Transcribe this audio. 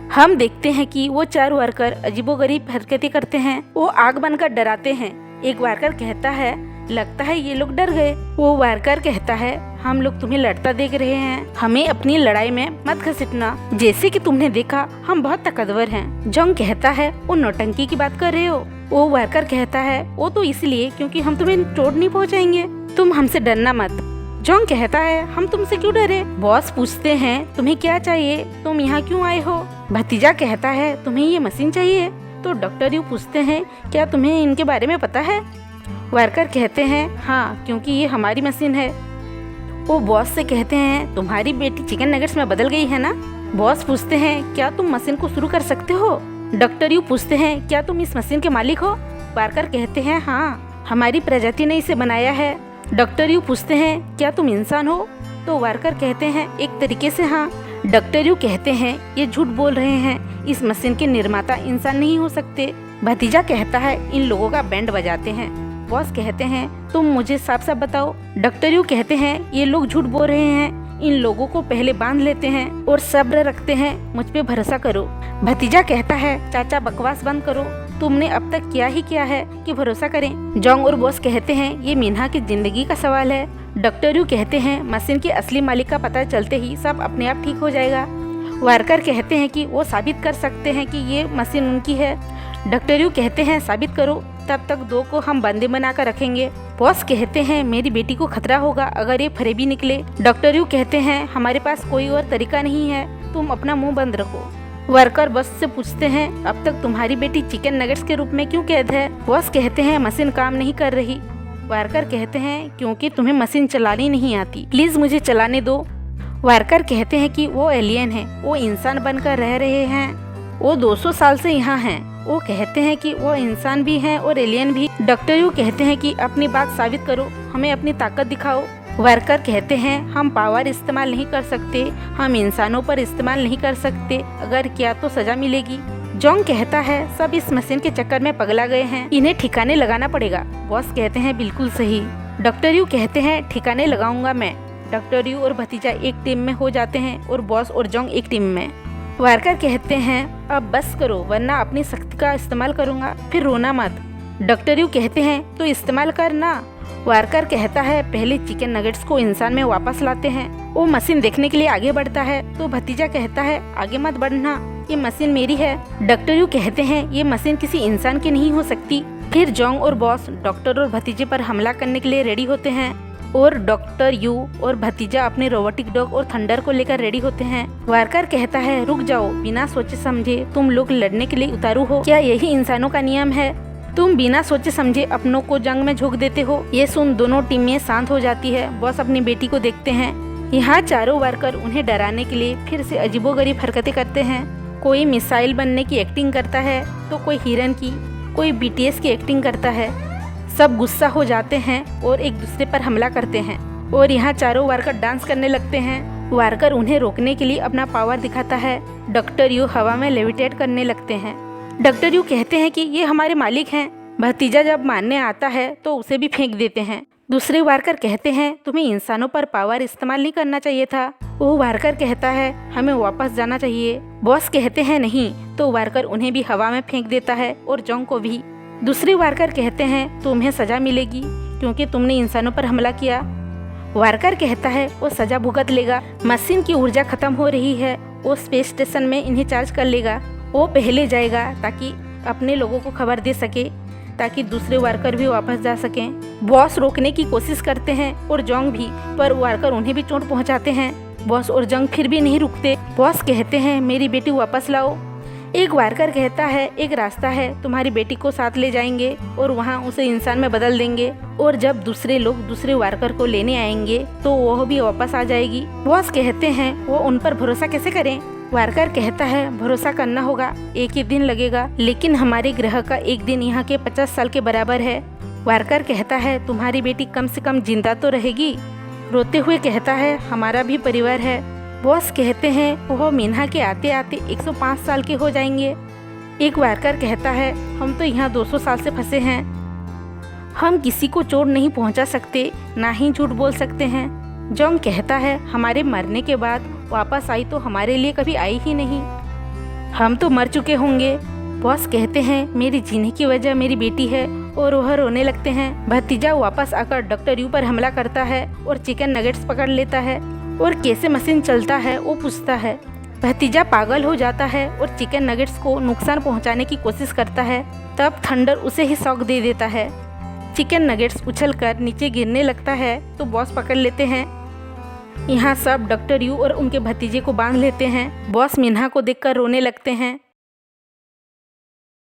हम देखते हैं कि वो 4 वर्कर अजीबोगरीब हरकतें करते हैं। वो आग बनकर डराते हैं। एक वर्कर कहता है, लगता है ये लोग डर गए। वो वर्कर कहता है, हम लोग तुम्हें लड़ता देख रहे हैं, हमें अपनी लड़ाई में मत घसीटना। जैसे कि तुमने देखा, हम बहुत ताकतवर हैं। जोंग कहता है, वो नौटंकी की बात कर रहे हो? वो वर्कर कहता है, वो तो इसलिए क्योंकि हम तुम्हें चोट नहीं पहुंचाएंगे। तुम हमसे डरना मत। जोंग कहता है, हम तुमसे क्यों डरे? बॉस पूछते हैं, तुम्हें क्या चाहिए? तुम यहाँ क्यों आए हो? भतीजा कहता है, तुम्हें ये मशीन चाहिए? तो डॉक्टर यू पूछते हैं, क्या तुम्हें इनके बारे में पता है? वर्कर कहते हैं, हाँ, क्योंकि ये हमारी मशीन है। वो बॉस से कहते हैं, तुम्हारी बेटी चिकन नगेट्स में बदल गई है ना? बॉस पूछते हैं, क्या तुम मशीन को शुरू कर सकते हो? डॉक्टर यू पूछते हैं, क्या तुम इस मशीन के मालिक हो? वर्कर कहते हैं, हाँ, हमारी प्रजाति ने इसे बनाया है। डॉक्टर यू पूछते हैं, क्या तुम इंसान हो? तो वर्कर कहते हैं, एक तरीके से हाँ। डॉक्टर यू कहते हैं, ये झूठ बोल रहे हैं, इस मशीन के निर्माता इंसान नहीं हो सकते। भतीजा कहता है, इन लोगों का बैंड बजाते हैं। बॉस कहते हैं, तुम मुझे साफ साफ बताओ। डॉक्टर यू कहते हैं, ये लोग झूठ बोल रहे हैं, इन लोगों को पहले बांध लेते हैं और सब्र रखते हैं, मुझ पे भरोसा करो। भतीजा कहता है, चाचा बकवास बंद करो, तुमने अब तक क्या ही किया है कि भरोसा करें। जोंग और बॉस कहते हैं, ये मिन्हा की जिंदगी का सवाल है। डॉक्टर यू कहते हैं, मशीन के असली मालिक का पता चलते ही सब अपने आप ठीक हो जाएगा। वर्कर कहते हैं कि वो साबित कर सकते हैं कि ये मशीन उनकी है। डॉक्टर यू कहते हैं, साबित करो, तब तक 2 को हम बंदी बनाकर रखेंगे। बॉस कहते हैं, मेरी बेटी को खतरा होगा अगर ये फरेबी निकले। डॉक्टर यू कहते हैं, हमारे पास कोई और तरीका नहीं है, तुम अपना मुंह बंद रखो। वर्कर बॉस से पूछते हैं, अब तक तुम्हारी बेटी चिकन नगेट्स के रूप में क्यों कैद है? बॉस कहते हैं, मशीन काम नहीं कर रही। वर्कर कहते हैं, क्योंकि तुम्हें मशीन चलानी नहीं आती, प्लीज मुझे चलाने दो। वर्कर कहते हैं कि वो एलियन है, वो इंसान बनकर रह रहे हैं, वो 200 साल से यहाँ हैं। वो कहते हैं कि वो इंसान भी हैं और एलियन भी। डॉक्टर यू कहते हैं कि अपनी बात साबित करो, हमें अपनी ताकत दिखाओ। वर्कर कहते हैं, हम पावर इस्तेमाल नहीं कर सकते, हम इंसानों पर इस्तेमाल नहीं कर सकते, अगर किया तो सजा मिलेगी। जोंग कहता है, सब इस मशीन के चक्कर में पगला गए हैं, इन्हें ठिकाने लगाना पड़ेगा। बॉस कहते हैं, बिल्कुल सही। डॉक्टर यू कहते हैं, ठिकाने लगाऊंगा मैं। डॉक्टर यू और भतीजा एक टीम में हो जाते हैं और बॉस और जोंग एक टीम में। वर्कर कहते हैं, अब बस करो वरना अपनी शक्ति का इस्तेमाल करूंगा, फिर रोना मत। डॉक्टर यू कहते हैं, तो इस्तेमाल करना। वर्कर कहता है, पहले चिकन नगेट्स को इंसान में वापस लाते हैं। वो मशीन देखने के लिए आगे बढ़ता है तो भतीजा कहता है, आगे मत बढ़ना, ये मशीन मेरी है। डॉक्टर यू कहते हैं, ये मशीन किसी इंसान की नहीं हो सकती। फिर जोंग और बॉस डॉक्टर और भतीजे पर हमला करने के लिए रेडी होते हैं और डॉक्टर यू और भतीजा अपने रोबोटिक डॉग और थंडर को लेकर रेडी होते हैं। वर्कर कहता है, रुक जाओ, बिना सोचे समझे तुम लोग लड़ने के लिए उतारू हो, क्या यही इंसानों का नियम है? तुम बिना सोचे समझे अपनों को जंग में झोंक देते हो। ये सुन दोनों टीमें शांत हो जाती है। बॉस अपनी बेटी को देखते हैं। यहाँ चारों वर्कर उन्हें डराने के लिए फिर से अजीबोगरीब हरकतें करते हैं। कोई मिसाइल बनने की एक्टिंग करता है तो कोई हिरन की, कोई बीटीएस की एक्टिंग करता है। सब गुस्सा हो जाते हैं और एक दूसरे पर हमला करते हैं और यहाँ चारों वर्कर डांस करने लगते हैं। वर्कर उन्हें रोकने के लिए अपना पावर दिखाता है। डॉक्टर यू हवा में लेविटेट करने लगते हैं। डॉक्टर यू कहते हैं कि ये हमारे मालिक हैं। भतीजा जब मानने आता है तो उसे भी फेंक देते हैं। दूसरे वर्कर कहते हैं, तुम्हें इंसानों पर पावर इस्तेमाल नहीं करना चाहिए था। वो वर्कर कहता है, हमें वापस जाना चाहिए। बॉस कहते हैं नहीं, तो वर्कर उन्हें भी हवा में फेंक देता है और जोंग को भी। दूसरे वर्कर कहते हैं, तुम्हें सजा मिलेगी क्योंकि तुमने इंसानों पर हमला किया। वर्कर कहता है, वो सजा भुगत लेगा, मशीन की ऊर्जा खत्म हो रही है, वो स्पेस स्टेशन में इन्हें चार्ज कर लेगा। वो पहले जाएगा ताकि अपने लोगों को खबर दे सके, ताकि दूसरे वर्कर भी वापस जा सकें। बॉस रोकने की कोशिश करते हैं और जोंग भी, पर वर्कर उन्हें भी चोट पहुंचाते हैं। बॉस और जोंग फिर भी नहीं रुकते। बॉस कहते हैं, मेरी बेटी वापस लाओ। एक वर्कर कहता है, एक रास्ता है, तुम्हारी बेटी को साथ ले जाएंगे और वहाँ उसे इंसान में बदल देंगे, और जब दूसरे लोग दूसरे वर्कर को लेने आएंगे तो वह भी वापस आ जाएगी। बॉस कहते हैं, वो उन पर भरोसा कैसे करें? वर्कर कहता है, भरोसा करना होगा, एक ही दिन लगेगा, लेकिन हमारे ग्रह का एक दिन यहाँ के 50 साल के बराबर है। वर्कर कहता है, तुम्हारी बेटी कम से कम जिंदा तो रहेगी। रोते हुए कहता है, हमारा भी परिवार है। बॉस कहते हैं, वह मिन्हा के आते आते 105 साल के हो जाएंगे। एक वर्कर कहता है, हम तो यहाँ 200 साल से फंसे हैं, हम किसी को चोट नहीं पहुँचा सकते, ना ही झूठ बोल सकते हैं। जोंग कहता है, हमारे मरने के बाद वापस आई तो हमारे लिए कभी आई ही नहीं, हम तो मर चुके होंगे। बॉस कहते हैं मेरी जीने की वजह मेरी बेटी है और वह रोने लगते हैं। भतीजा वापस आकर डॉक्टर यू पर हमला करता है और चिकन नगेट्स पकड़ लेता है और कैसे मशीन चलता है वो पूछता है। भतीजा पागल हो जाता है और चिकन नगेट्स को नुकसान पहुंचाने की कोशिश करता है। तब थंडर उसे ही शॉक दे देता है। चिकन नगेट्स उछलकर नीचे गिरने लगता है तो बॉस पकड़ लेते हैं। यहाँ सब डॉक्टर यू और उनके भतीजे को बांध लेते हैं। बॉस मिन्हा को देखकर रोने लगते हैं।